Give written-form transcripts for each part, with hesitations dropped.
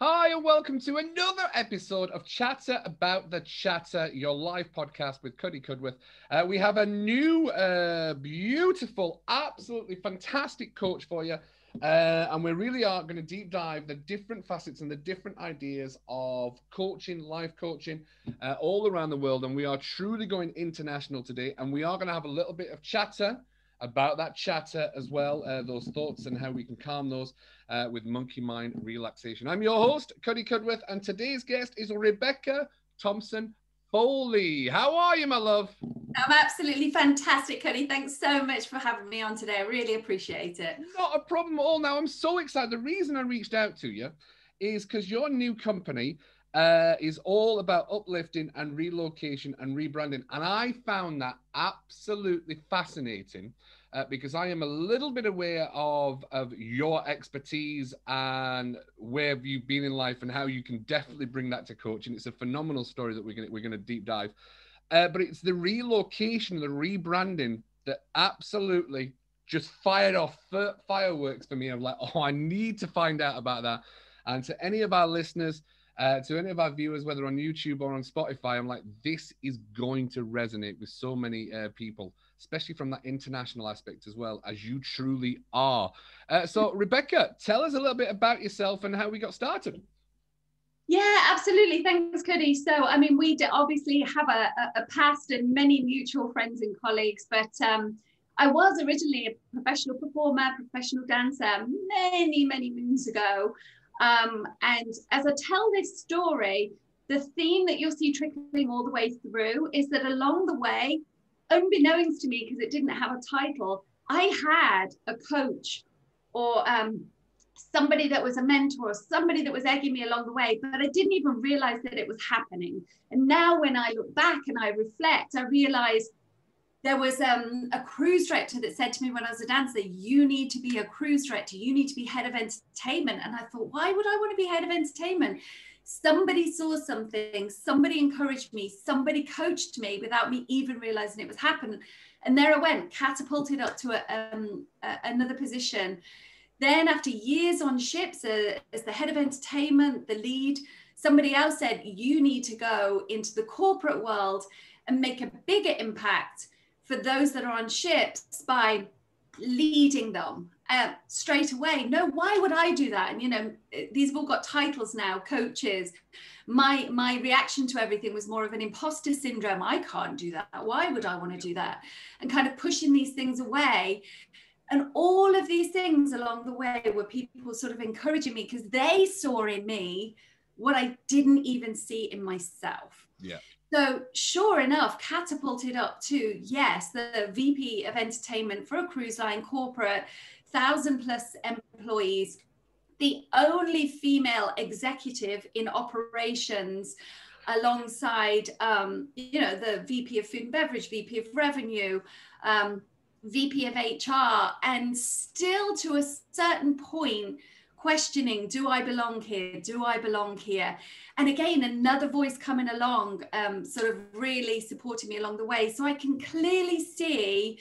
Hi, and welcome to another episode of Chatter About the Chatter, your live podcast with Cuddy Cudworth. We have a new, beautiful, absolutely fantastic coach for you. And we really are going to deep dive the different facets and the different ideas of coaching, life coaching, all around the world. And we are truly going international today. And we are going to have a little bit of chatter about that chatter as well, those thoughts and how we can calm those with monkey mind relaxation. I'm your host, Cuddy Cudworth, and today's guest is Rebecca Thomson Foley. How are you, my love? I'm absolutely fantastic, Cuddy. Thanks so much for having me on today. I really appreciate it. Not a problem at all. Now, I'm so excited. The reason I reached out to you is because your new company is all about uplifting and relocation and rebranding. And I found that absolutely fascinating because I am a little bit aware of your expertise and where you've been in life and how you can definitely bring that to coaching. It's a phenomenal story that we're gonna deep dive. But it's the relocation, the rebranding that absolutely just fired off fireworks for me. I'm like, oh, I need to find out about that. And to any of our listeners, to any of our viewers, whether on YouTube or on Spotify, I'm like, this is going to resonate with so many people, especially from that international aspect as well, as you truly are. So, Rebecca, tell us a little bit about yourself and how we got started. Yeah, absolutely. Thanks, Cuddy. So, I mean, we obviously have a past and many mutual friends and colleagues, but I was originally a professional performer, professional dancer many, many moons ago. And as I tell this story, the theme that you'll see trickling all the way through is that along the way, unbeknownst to me, because it didn't have a title, I had a coach or somebody that was a mentor, somebody that was egging me along the way, but I didn't even realize that it was happening. And now when I look back and I reflect, I realize there was a cruise director that said to me when I was a dancer, you need to be a cruise director, you need to be head of entertainment. And I thought, why would I want to be head of entertainment? Somebody saw something, somebody encouraged me, somebody coached me without me even realizing it was happening. And there I went, catapulted up to another position. Then after years on ships as the head of entertainment, the lead, somebody else said, you need to go into the corporate world and make a bigger impact for those that are on ships by leading them straight away. No, why would I do that? And, you know, these have all got titles now, coaches. My reaction to everything was more of an impostor syndrome. I can't do that. Why would I want to do that? And kind of pushing these things away. And all of these things along the way were people sort of encouraging me because they saw in me what I didn't even see in myself. Yeah. So sure enough, catapulted up to, yes, the VP of entertainment for a cruise line corporate, 1,000+ employees, the only female executive in operations alongside, you know, the VP of food and beverage, VP of revenue, VP of HR, and still to a certain point questioning, do I belong here? Do I belong here? And again, another voice coming along, sort of really supporting me along the way. So I can clearly see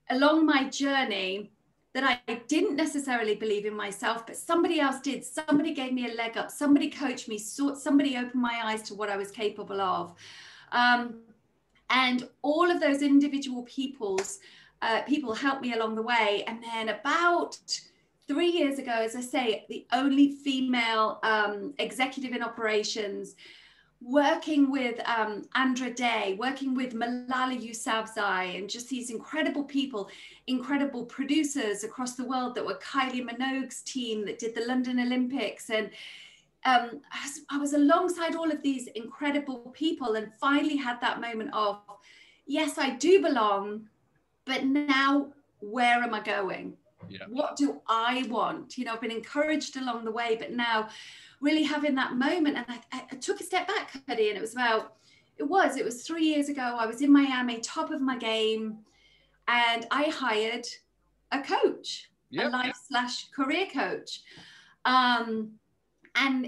along my journey that I didn't necessarily believe in myself, but somebody else did. Somebody gave me a leg up. Somebody coached me. Somebody opened my eyes to what I was capable of. And all of those individual people helped me along the way. And then about 3 years ago, as I say, the only female executive in operations, working with Andra Day, working with Malala Yousafzai, and just these incredible people, incredible producers across the world that were Kylie Minogue's team that did the London Olympics. And I was alongside all of these incredible people and finally had that moment of, yes, I do belong, but now where am I going? Yeah. What do I want? You know, I've been encouraged along the way, but now really having that moment. And I took a step back, Cuddy, and it was 3 years ago. I was in Miami, top of my game, and I hired a coach, a life/career coach. And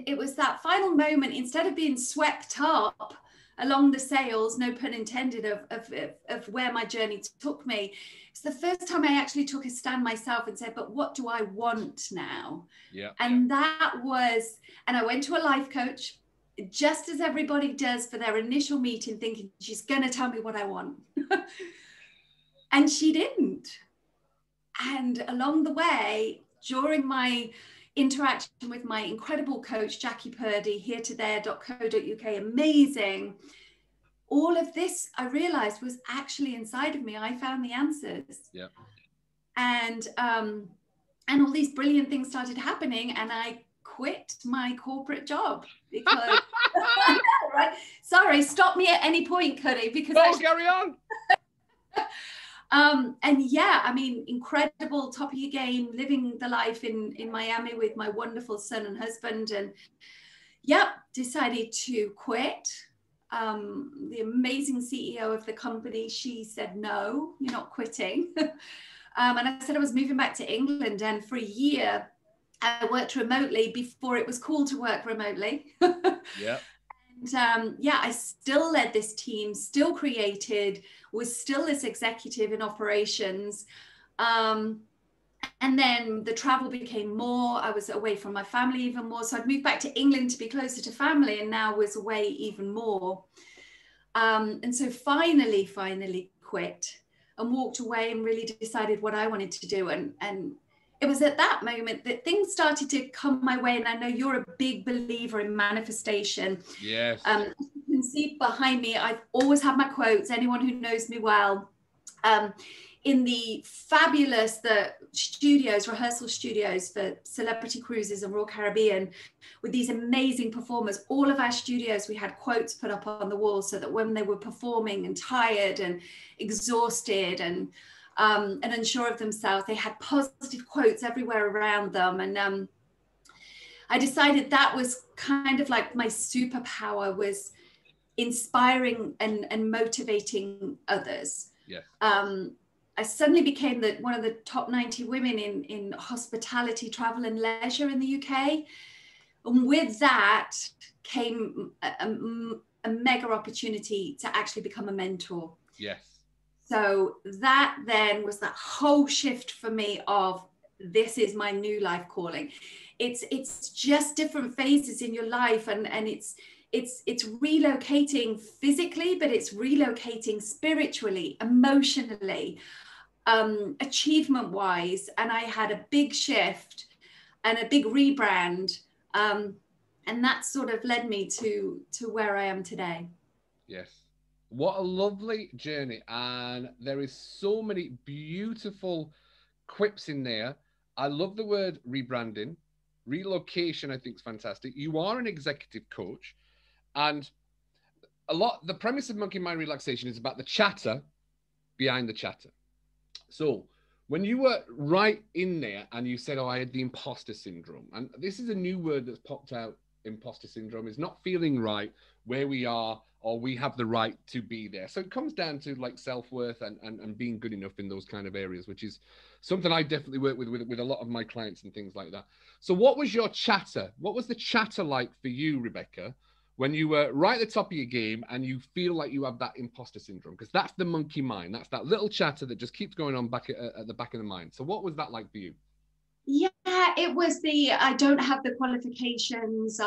it was that final moment, instead of being swept up along the sales, no pun intended, of where my journey took me. It's the first time I actually took a stand myself and said, but what do I want now? Yeah. And that was, and I went to a life coach, just as everybody does for their initial meeting, thinking she's going to tell me what I want. And she didn't. And along the way, during my interaction with my incredible coach, Jackie Purdy, heretoThere.co.uk, amazing. All of this, I realized, was actually inside of me. I found the answers. Yeah. And all these brilliant things started happening, and I quit my corporate job because I know, right? Sorry, stop me at any point, Cuddy, because carry on. And yeah, I mean, incredible, top of your game, living the life in Miami with my wonderful son and husband, and decided to quit. The amazing CEO of the company, she said, no, you're not quitting. And I said I was moving back to England, and for a year I worked remotely before it was cool to work remotely. Yeah. And I still led this team, still created, was still this executive in operations. And then the travel became more. I was away from my family even more. So I'd moved back to England to be closer to family, and now was away even more. And so finally quit and walked away and really decided what I wanted to do. And it was at that moment that things started to come my way. And I know you're a big believer in manifestation. Yes. As you can see behind me, I've always had my quotes. Anyone who knows me well, in the fabulous rehearsal studios for Celebrity Cruises and Royal Caribbean, with these amazing performers, all of our studios, we had quotes put up on the wall so that when they were performing and tired and exhausted and unsure of themselves, they had positive quotes everywhere around them. And I decided that was kind of like my superpower, was inspiring and motivating others. Yes. I suddenly became one of the top 90 women in hospitality, travel and leisure in the UK. And with that came a mega opportunity to actually become a mentor. Yes. So that then was that whole shift for me of, this is my new life calling. It's just different phases in your life, and it's relocating physically, but it's relocating spiritually, emotionally, achievement wise. And I had a big shift and a big rebrand, and that sort of led me to where I am today. Yes. What a lovely journey. And there is so many beautiful quips in there. I love the word rebranding. Relocation, I think, is fantastic. You are an executive coach, and the premise of Monkey Mind Relaxation is about the chatter behind the chatter. So when you were right in there and you said, I had the imposter syndrome, and this is a new word that's popped out, imposter syndrome, is not feeling right where we are, or we have the right to be there. So it comes down to like self-worth and being good enough in those kind of areas, which is something I definitely work with a lot of my clients and things like that. So what was your chatter? What was the chatter like for you, Rebecca, when you were right at the top of your game and you feel like you have that imposter syndrome? Because that's the monkey mind. That's that little chatter that just keeps going on back at the back of the mind. So what was that like for you? Yeah, it was I don't have the qualifications.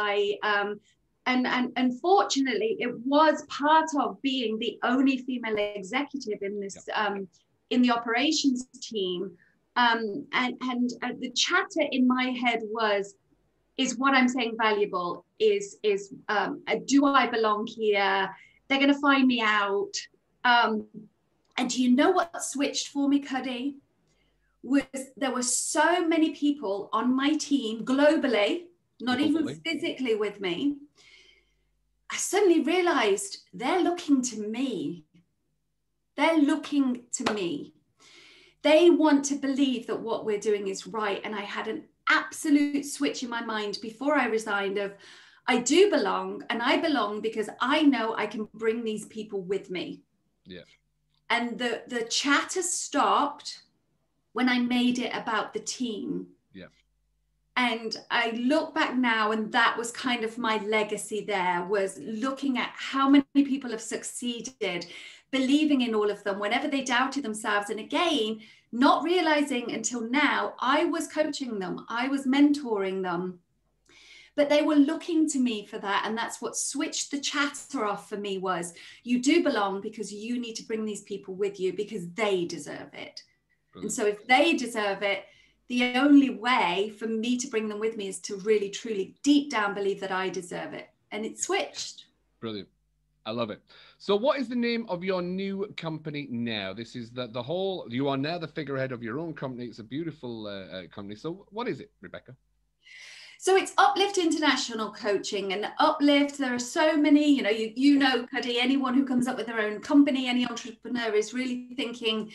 And unfortunately, it was part of being the only female executive in this, in the operations team. And the chatter in my head is what I'm saying valuable? Do I belong here? They're going to find me out. And do you know what switched for me, Cuddy? There were so many people on my team globally, not even physically with me. I suddenly realized they're looking to me. They're looking to me. They want to believe that what we're doing is right. And I had an absolute switch in my mind before I resigned of, I do belong, and I belong because I know I can bring these people with me. Yeah. And the chatter stopped when I made it about the team. Yeah. And I look back now, and that was kind of my legacy there, was looking at how many people have succeeded, believing in all of them whenever they doubted themselves. And again, not realizing until now, I was coaching them, I was mentoring them, but they were looking to me for that. And that's what switched the chatter off for me, was you do belong because you need to bring these people with you because they deserve it. Brilliant. And so if they deserve it, the only way for me to bring them with me is to really, truly, deep down believe that I deserve it. And it switched. Brilliant. I love it. So what is the name of your new company now? This is the whole, you are now the figurehead of your own company. It's a beautiful company. So what is it, Rebecca? So it's Uplift International Coaching. And Uplift, there are so many, you know, Cuddy, anyone who comes up with their own company, any entrepreneur is really thinking,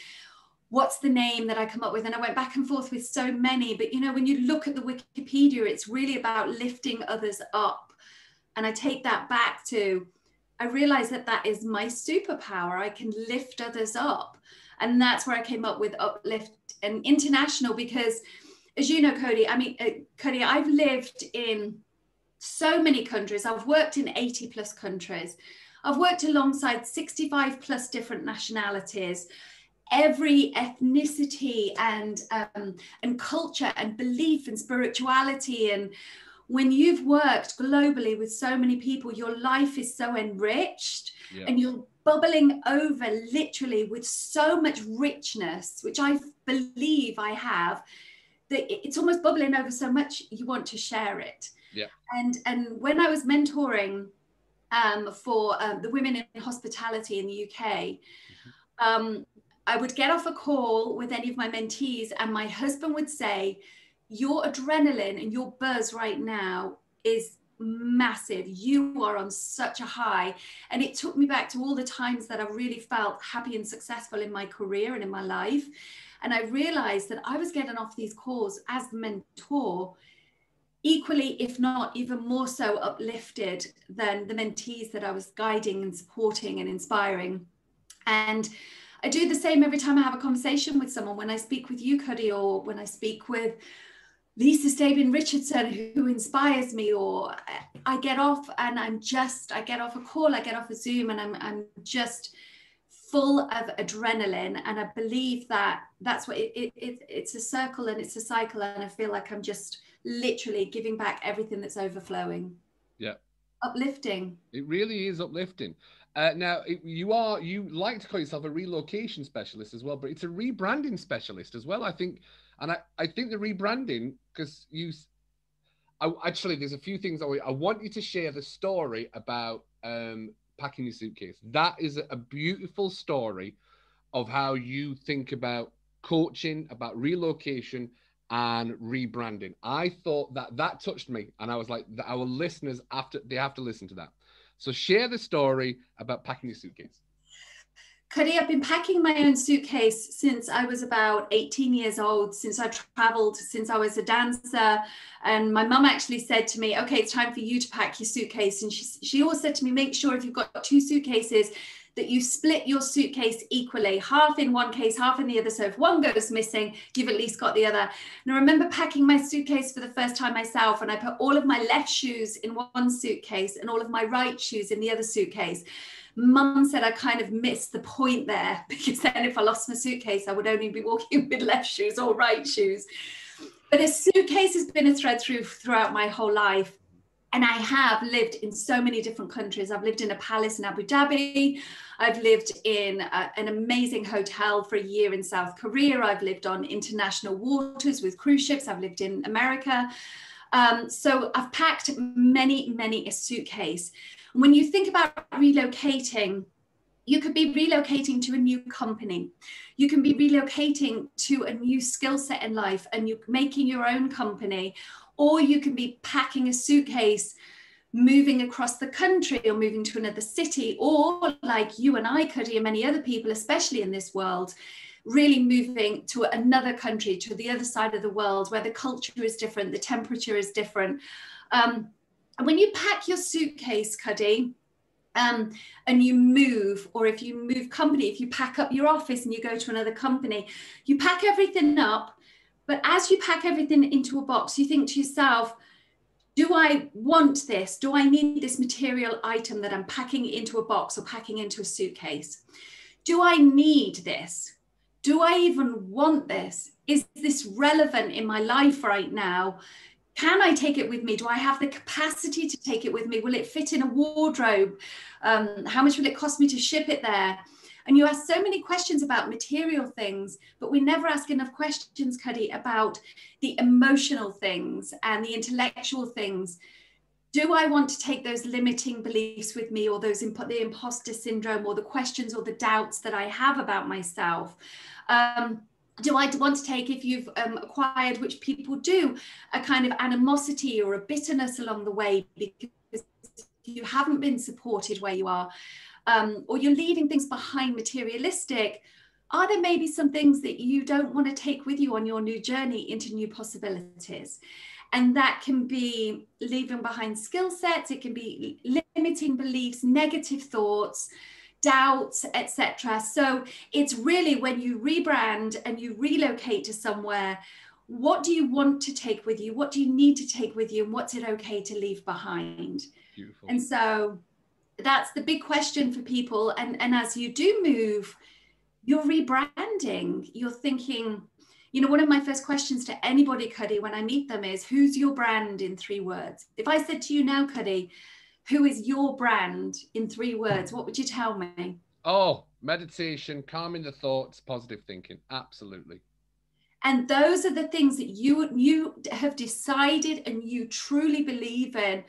what's the name that I come up with? And I went back and forth with so many, but when you look at the Wikipedia, it's really about lifting others up. And I take that back to, I realized that that is my superpower. I can lift others up. And that's where I came up with Uplift and International, because as you know, Cody, I've lived in so many countries. I've worked in 80 plus countries. I've worked alongside 65 plus different nationalities, every ethnicity and culture and belief and spirituality. And when you've worked globally with so many people, your life is so enriched, and you're bubbling over literally with so much richness, which I believe I have, that it's almost bubbling over so much you want to share it. Yeah. And when I was mentoring for the women in hospitality in the UK, I would get off a call with any of my mentees, and my husband would say, your adrenaline and your buzz right now is massive. You are on such a high. And it took me back to all the times that I really felt happy and successful in my career and in my life. And I realized that I was getting off these calls as the mentor, equally, if not even more so, uplifted than the mentees that I was guiding and supporting and inspiring. And I do the same every time I have a conversation with someone. When I speak with you, Cuddy, or when I speak with Lisa Stabin Richardson, who inspires me, or I get off and I get off a call, I get off a Zoom, and I'm just full of adrenaline. And I believe that that's what it's a circle and it's a cycle. And I feel like I'm just literally giving back everything that's overflowing. Yeah. Uplifting. It really is uplifting. Now, you like to call yourself a relocation specialist as well, but it's a rebranding specialist as well, I think. And I think the rebranding, because actually, there's a few things I want you to share the story about packing your suitcase. That is a beautiful story of how you think about coaching, about relocation and rebranding. I thought that touched me, and I was like, our listeners, they have to listen to that. So share the story about packing your suitcase. Cuddy, I've been packing my own suitcase since I was about 18 years old, since I traveled, since I was a dancer. And my mum actually said to me, okay, it's time for you to pack your suitcase. And she always said to me, make sure if you've got two suitcases that you split your suitcase equally, half in one case, half in the other. So if one goes missing, you've at least got the other. And I remember packing my suitcase for the first time myself, and I put all of my left shoes in one suitcase and all of my right shoes in the other suitcase. Mum said I kind of missed the point there, because then if I lost my suitcase, I would only be walking with left shoes or right shoes. But a suitcase has been a thread throughout my whole life. And I have lived in so many different countries. I've lived in a palace in Abu Dhabi. I've lived in an amazing hotel for a year in South Korea. I've lived on international waters with cruise ships. I've lived in America. So I've packed many a suitcase. When you think about relocating, you could be relocating to a new company. You can be relocating to a new skill set in life, and you're making your own company. Or you can be packing a suitcase, moving across the country, or moving to another city, or like you and I, Cuddy, and many other people, especially in this world, really moving to another country, to the other side of the world, where the culture is different, the temperature is different. When you pack your suitcase, Cuddy, and you move, or if you move company, if you pack up your office and you go to another company, you pack everything up, But as you pack everything into a box, you think to yourself, do I want this? Do I need this material item that I'm packing into a box or packing into a suitcase? Do I need this? Do I even want this? Is this relevant in my life right now? Can I take it with me? Do I have the capacity to take it with me? Will it fit in a wardrobe? How much will it cost me to ship it there? And you ask so many questions about material things, but we never ask enough questions, Cuddy, about the emotional things and the intellectual things. Do I want to take those limiting beliefs with me, or those the imposter syndrome, or the questions or the doubts that I have about myself? Do I want to take, if you've acquired, which people do, a kind of animosity or a bitterness along the way because you haven't been supported where you are, or you're leaving things behind materialistic? Are there maybe some things that you don't want to take with you on your new journey into new possibilities? And that can be leaving behind skill sets, it can be limiting beliefs, negative thoughts, doubts, etc. So it's really, when you rebrand and you relocate to somewhere, what do you want to take with you? What do you need to take with you? And what's it okay to leave behind? Beautiful. And so that's the big question for people. And as you do move, you're rebranding, you're thinking, you know, one of my first questions to anybody, Cuddy, when I meet them is, who's your brand in 3 words? If I said to you now, Cuddy, who is your brand in 3 words, what would you tell me? Oh, meditation, calming the thoughts, positive thinking. Absolutely. And those are the things that you have decided and you truly believe in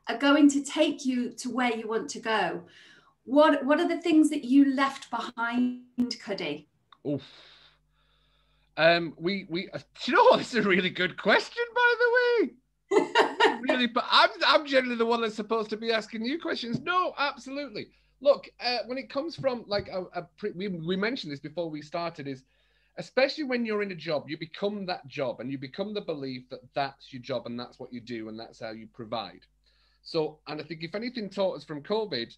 are going to take you to where you want to go. What are the things that you left behind, Cuddy? Oof. Do you know what? It's a really good question, by the way. Really, but I'm generally the one that's supposed to be asking you questions. No, absolutely. Look, when it comes from like we mentioned this before we started, is especially when you're in a job, you become that job, and you become the belief that that's your job and that's what you do and that's how you provide. So, and I think if anything taught us from COVID,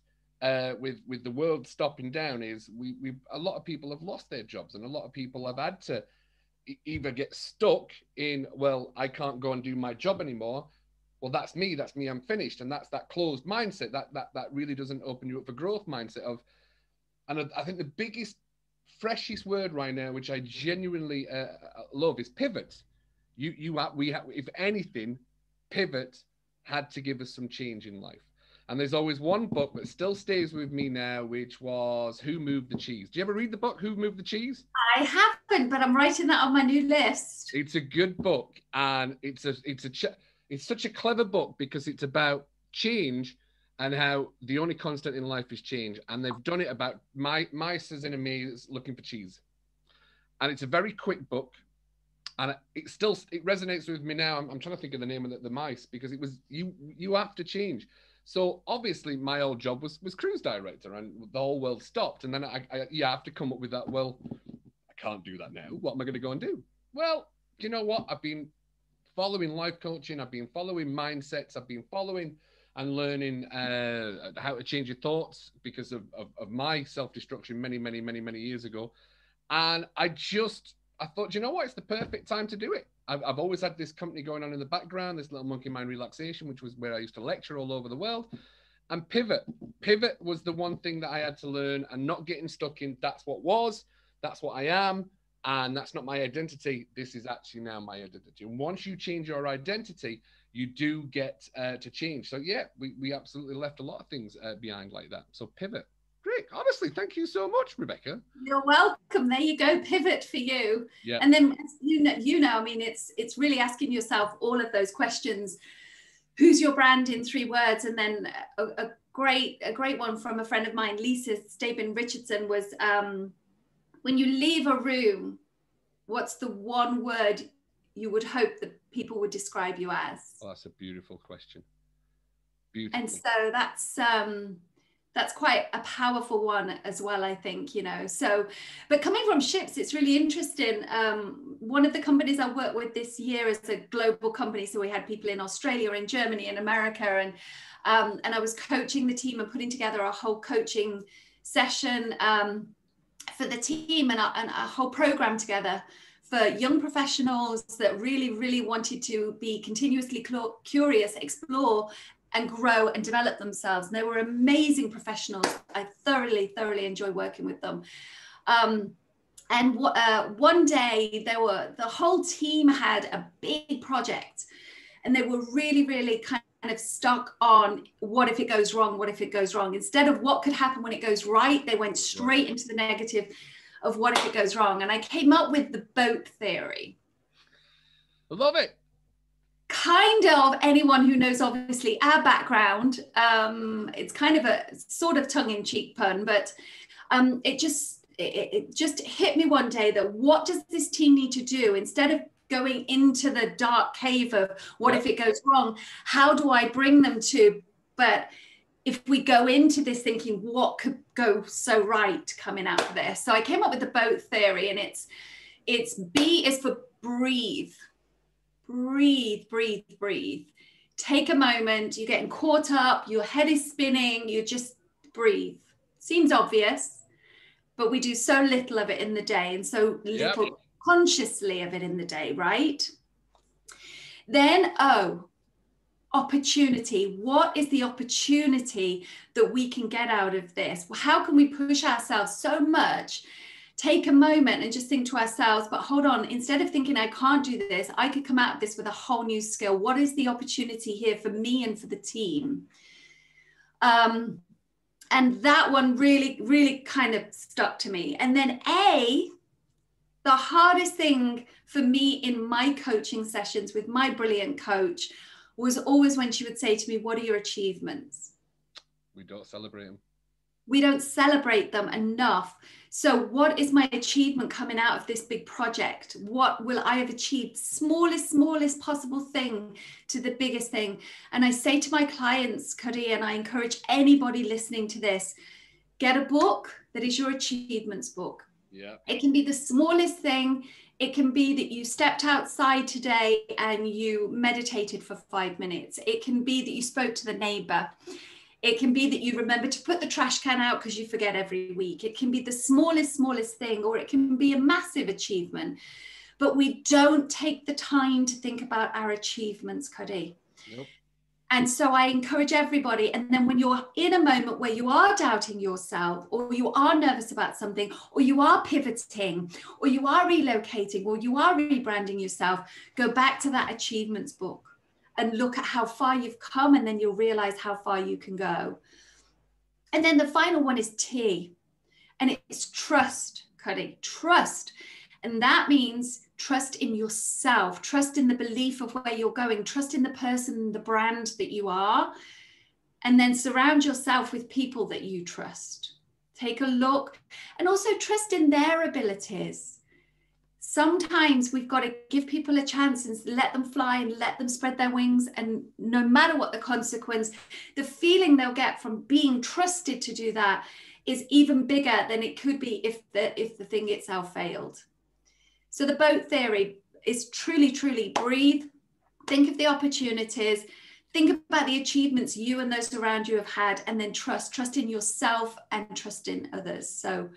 with the world stopping down, is we a lot of people have lost their jobs, and a lot of people have had to either get stuck in, well, I can't go and do my job anymore. Well, that's me, I'm finished. And that's that closed mindset that really doesn't open you up for growth mindset of. And I think the biggest, freshest word right now, which I genuinely love, is pivot. If anything, pivot had to give us some change in life. And there's always one book that still stays with me now, which was Who Moved the Cheese? Do you ever read the book, Who Moved the Cheese? I haven't, but I'm writing that on my new list. It's a good book, and it's such a clever book because it's about change and how the only constant in life is change. And they've done it about mice in a maze looking for cheese. And it's a very quick book. And it resonates with me now. I'm trying to think of the name of the mice, because it was, you have to change. So obviously my old job was cruise director, and the whole world stopped. And then I have to come up with that. Well, I can't do that now. What am I going to go and do? Well, you know what? I've been following life coaching. I've been following mindsets. I've been following and learning how to change your thoughts because of my self-destruction many years ago. And I thought, you know what? It's the perfect time to do it. I've always had this company going on in the background, this Little Monkey Mind Relaxation, which was where I used to lecture all over the world. And pivot was the one thing that I had to learn, and not getting stuck in that's what I am, and that's not my identity. This is actually now my identity. And once you change your identity, you do get to change. So yeah, we absolutely left a lot of things behind like that. So pivot. Great. Honestly, thank you so much, Rebecca. You're welcome. There you go. Pivot for you. Yeah. And then you know, I mean, it's really asking yourself all of those questions. Who's your brand in 3 words? And then a great one from a friend of mine, Lisa Stabin Richardson, was when you leave a room, what's the one word you would hope that people would describe you as? Oh, that's a beautiful question. Beautiful. And so that's quite a powerful one as well, I think, you know. So, but coming from ships, it's really interesting. One of the companies I worked with this year is a global company. So we had people in Australia, in Germany, in America, and I was coaching the team and putting together a whole coaching session for the team, and a whole program together for young professionals that really wanted to be continuously curious, explore and grow and develop themselves. And they were amazing professionals. I thoroughly enjoy working with them. And one day the whole team had a big project, and they were really kind of stuck on what if it goes wrong, what if it goes wrong. Instead of what could happen when it goes right, they went straight into the negative of what if it goes wrong. And I came up with the B.O.A.T theory. I love it. Kind of, anyone who knows obviously our background, it's kind of a sort of tongue-in-cheek pun, but it just hit me one day that what does this team need to do instead of going into the dark cave of what if it goes wrong? How do I bring them to, but if we go into this thinking what could go so right coming out of this? So I came up with the B.O.A.T theory, and it's B is for breathe. Breathe. Take a moment. You're getting caught up. Your head is spinning. You just breathe. Seems obvious, but we do so little of it in the day, and so little consciously of it in the day, right? Then opportunity. What is the opportunity that we can get out of this? How can we push ourselves so much? Take a moment and just think to ourselves, but hold on, instead of thinking I can't do this, I could come out of this with a whole new skill. What is the opportunity here for me and for the team? And that one really kind of stuck to me. And then the hardest thing for me in my coaching sessions with my brilliant coach was always when she would say to me, what are your achievements? We don't celebrate them. We don't celebrate them enough. So what is my achievement coming out of this big project? What will I have achieved? Smallest possible thing to the biggest thing. And I say to my clients, Cuddy, and I encourage anybody listening to this, get a book that is your achievements book. Yeah. It can be the smallest thing. It can be that you stepped outside today and you meditated for 5 minutes. It can be that you spoke to the neighbor. It can be that you remember to put the trash can out because you forget every week. It can be the smallest thing, or it can be a massive achievement. But we don't take the time to think about our achievements, Cuddy. Nope. And so I encourage everybody. And then when you're in a moment where you are doubting yourself, or you are nervous about something, or you are pivoting, or you are relocating, or you are rebranding yourself, go back to that achievements book and look at how far you've come, and then you'll realize how far you can go. And then the final one is T, and it's trust, Cuddy, trust. And that means trust in yourself, trust in the belief of where you're going, trust in the person, the brand that you are, and then surround yourself with people that you trust. Take a look, and also trust in their abilities. Sometimes we've got to give people a chance and let them fly and let them spread their wings. And no matter what the consequence, the feeling they'll get from being trusted to do that is even bigger than it could be if the thing itself failed. So the B.O.A.T theory is truly breathe, think of the opportunities, think about the achievements you and those around you have had, and then trust in yourself and trust in others. So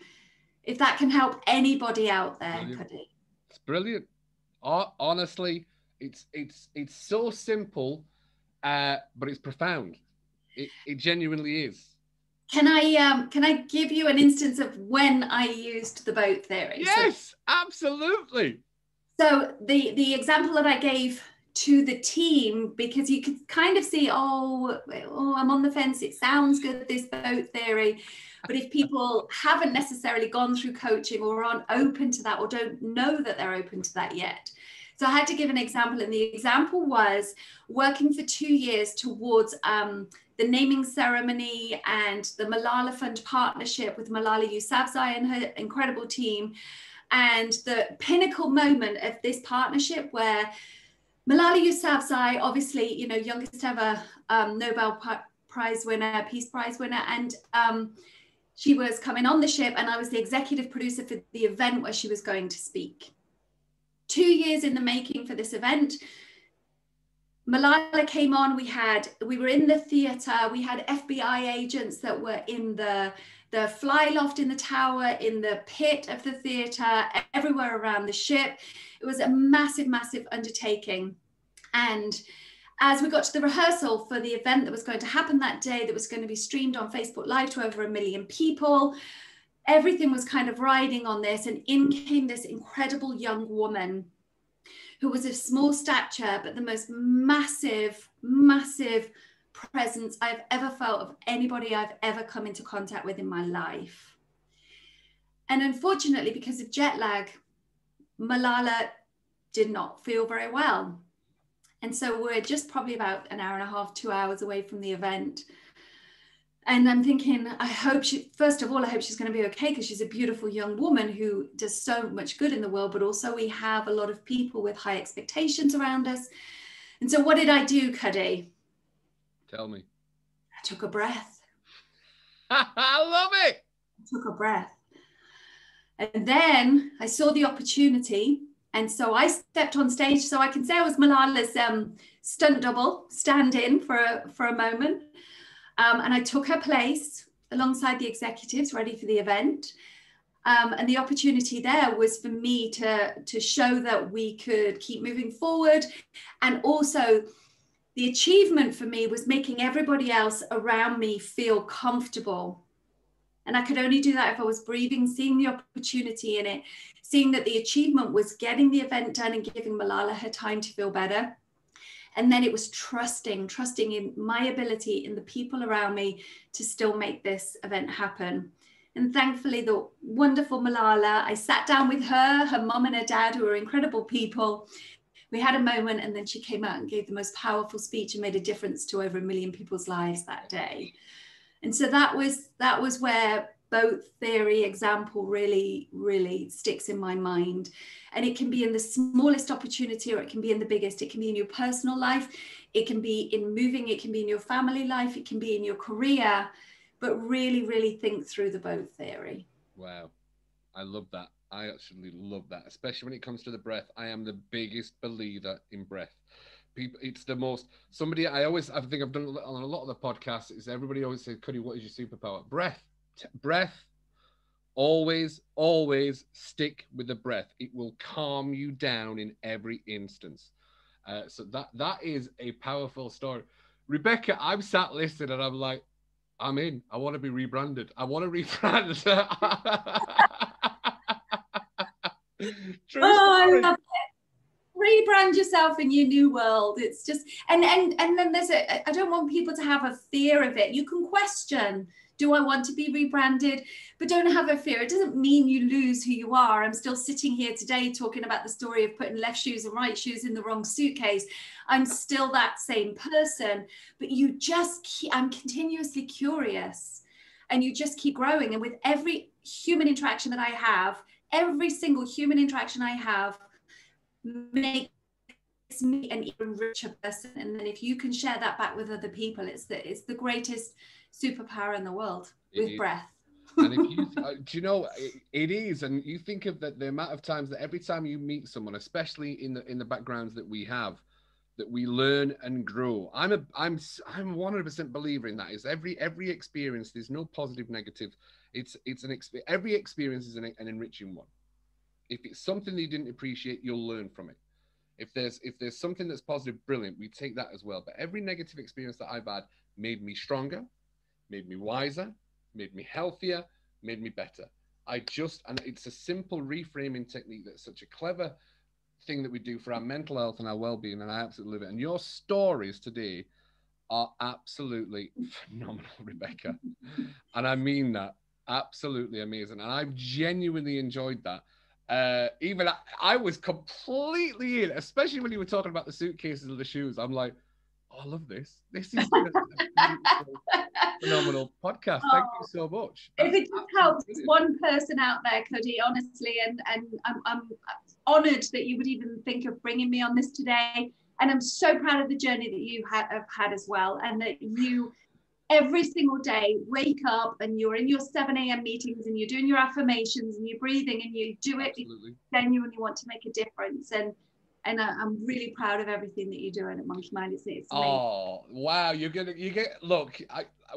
if that can help anybody out there, Cuddy. It's brilliant. Honestly, it's so simple, but it's profound. It genuinely is. Can I give you an instance of when I used the B.O.A.T theory? Yes, absolutely. So the example that I gave to the team, because you could kind of see, oh, I'm on the fence. It sounds good, this B.O.A.T theory. But if people haven't necessarily gone through coaching or aren't open to that or don't know that they're open to that yet. So I had to give an example. And the example was working for 2 years towards the naming ceremony and the Malala Fund partnership with Malala Yousafzai and her incredible team. And the pinnacle moment of this partnership where Malala Yousafzai, obviously, youngest ever Nobel Prize winner, Peace Prize winner. And she was coming on the ship, and I was the executive producer for the event where she was going to speak. 2 years in the making for this event. Malala came on, we were in the theater, we had FBI agents that were in the the fly loft in the tower, in the pit of the theatre, everywhere around the ship. It was a massive, massive undertaking. And as we got to the rehearsal for the event that was going to happen that day, that was going to be streamed on Facebook Live to over 1 million people, everything was kind of riding on this. And in came this incredible young woman who was of small stature, but the most massive, massive presence I've ever felt of anybody I've ever come into contact with in my life. And unfortunately, because of jet lag, Malala did not feel very well. And so we're just probably about an hour and a half, 2 hours away from the event. And I'm thinking, first of all, I hope she's going to be okay, because she's a beautiful young woman who does so much good in the world, but also we have a lot of people with high expectations around us. And so what did I do, Cuddy? Tell me. I took a breath. I love it. I took a breath. And then I saw the opportunity. And so I stepped on stage. So I can say I was Malala's stunt double, stand-in for a moment. And I took her place alongside the executives ready for the event. And the opportunity there was for me to show that we could keep moving forward. And also the achievement for me was making everybody else around me feel comfortable. And I could only do that if I was breathing, seeing the opportunity in it, seeing that the achievement was getting the event done and giving Malala her time to feel better. And then it was trusting in my ability, in the people around me to still make this event happen. And thankfully, the wonderful Malala, I sat down with her mom and her dad, who are incredible people. We had a moment, and then she came out and gave the most powerful speech and made a difference to over 1 million people's lives that day. And so that was where B.O.A.T theory example really, really sticks in my mind. And it can be in the smallest opportunity, or it can be in the biggest. It can be in your personal life. It can be in moving. It can be in your family life. It can be in your career. But really, really think through the B.O.A.T theory. Wow. I love that. I absolutely love that, especially when it comes to the breath. I am the biggest believer in breath. People, it's the most, I think I've done on a lot of the podcasts, is everybody always says, Cuddy, what is your superpower? Breath. Breath. Always stick with the breath. It will calm you down in every instance. So that is a powerful story. Rebecca, I'm sat listening and I'm like, I'm in. I want to be rebranded. I want to rebrand. True story. I love it. Rebrand yourself in your new world. It's just, and then I don't want people to have a fear of it. You can question, do I want to be rebranded? But don't have a fear. It doesn't mean you lose who you are. I'm still sitting here today talking about the story of putting left shoes and right shoes in the wrong suitcase. I'm still that same person, but I'm continuously curious, and you just keep growing. And with every human interaction that I have, every single human interaction I have makes me an even richer person. And then if you can share that back with other people, it's the greatest superpower in the world with breath. And if you, do you know, it is, and you think of the amount of times that every time you meet someone, especially in the backgrounds that we have, that we learn and grow. I'm 100% believer in that. Is every experience, there's no positive, negative. Every experience is an enriching one. If it's something that you didn't appreciate, you'll learn from it. If there's something that's positive, brilliant, we take that as well. But every negative experience that I've had made me stronger, made me wiser, made me healthier, made me better. And it's a simple reframing technique that's such a clever thing that we do for our mental health and our well-being, and I absolutely love it. And your stories today are absolutely phenomenal, Rebecca. And I mean that, absolutely amazing. And I've genuinely enjoyed that. Even I was completely in, especially when you were talking about the suitcases and the shoes. I'm like, oh, I love this. This is a phenomenal podcast. Thank you so much. If it just helps one person out there, Cuddy, honestly, and I'm honoured that you would even think of bringing me on this today. And I'm so proud of the journey that you have had as well, and that you every single day wake up and you're in your 7 a.m. meetings and you're doing your affirmations and you're breathing and you do it because you genuinely want to make a difference. And And I'm really proud of everything that you're doing at Monkey Mind. It's amazing. Oh, wow. Look,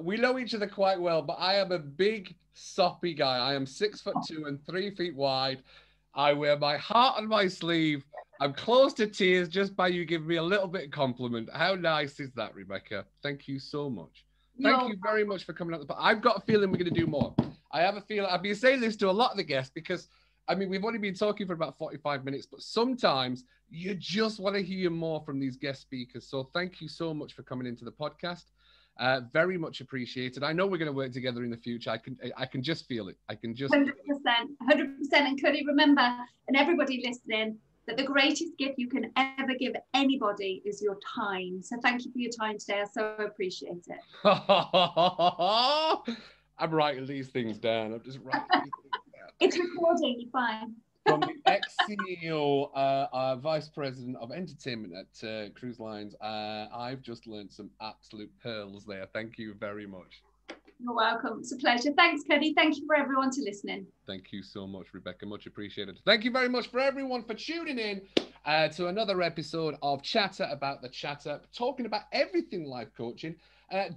we know each other quite well, but I am a big, soppy guy. I am 6'2" and 3 feet wide. I wear my heart on my sleeve. I'm close to tears just by you giving me a little bit of compliment. How nice is that, Rebecca? Thank you so much. Thank you very much for coming out. I've got a feeling we're going to do more. I have a feeling. I've been saying this to a lot of the guests because, I mean, we've only been talking for about 45 minutes, but sometimes you just want to hear more from these guest speakers. So thank you so much for coming into the podcast. Very much appreciated. I know we're going to work together in the future. I can just feel it. I can just 100%, 100%. And Cody, remember, and everybody listening, that the greatest gift you can ever give anybody is your time. So thank you for your time today. I so appreciate it. I'm writing these things down. I'm just writing these things down. It's recording, you're fine. From the ex-CEO, Vice President of Entertainment at Cruise Lines, I've just learned some absolute pearls there. Thank you very much. You're welcome. It's a pleasure. Thanks, Cody. Thank you for everyone to listening. Thank you so much, Rebecca. Much appreciated. Thank you very much for everyone for tuning in to another episode of Chatter About the Chatter, talking about everything life coaching. And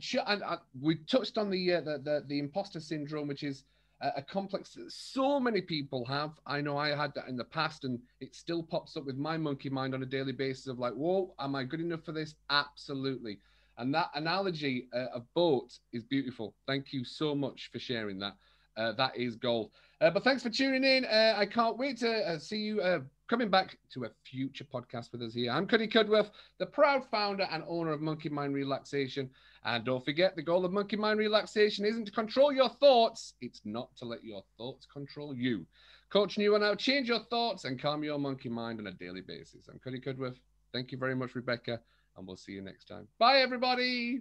we touched on the imposter syndrome, which is a complex that so many people have. I know I had that in the past, and it still pops up with my monkey mind on a daily basis of like, whoa, am I good enough for this? Absolutely. And that analogy of boat is beautiful. Thank you so much for sharing that. That is gold. But thanks for tuning in. I can't wait to see you coming back to a future podcast with us here. I'm Cuddy Cudworth, the proud founder and owner of Monkey Mind Relaxation. And don't forget, the goal of Monkey Mind Relaxation isn't to control your thoughts. It's not to let your thoughts control you. Coaching you on how to change your thoughts and calm your monkey mind on a daily basis. I'm Cuddy Cudworth. Thank you very much, Rebecca. And we'll see you next time. Bye, everybody.